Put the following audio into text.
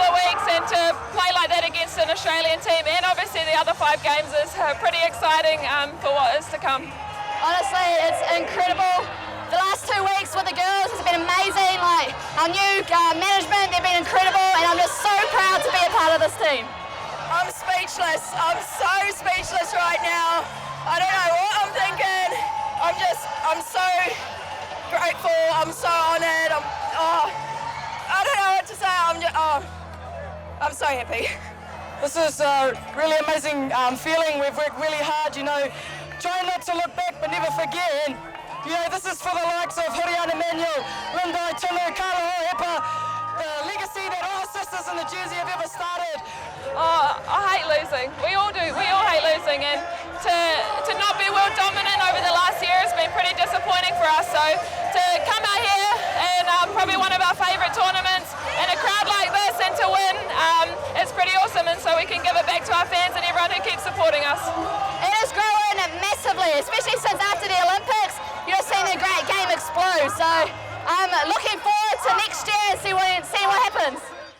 couple of weeks, and to play like that against an Australian team, and obviously the other 5 games, is pretty exciting for what is to come. Honestly, it's incredible. The last 2 weeks with the girls has been amazing. Like, our new management, they've been incredible, and I'm just so proud to be a part of this team. I'm speechless. I'm so speechless right now. I don't know what I'm thinking. I'm so grateful. I'm so honoured. I don't know what to say. I'm so happy. This is a really amazing feeling. We've worked really hard, you know, trying not to look back but never forget. And, you know, this is for the likes of Horiana Manuel, Lindai Tunu, Carla Hohepa, the legacy that all sisters in the jersey have ever started. Oh, I hate losing. We all do. We all hate losing, and to not be world dominant over the last year has been pretty disappointing for us. So to come out here and probably one of our favourite tournaments in a crowd like this and to win, it's pretty awesome, and so we can give it back to our fans and everyone who keeps supporting us. It is growing massively, especially since after the Olympics, you're seeing the great game explode. So I'm looking forward to next year and see what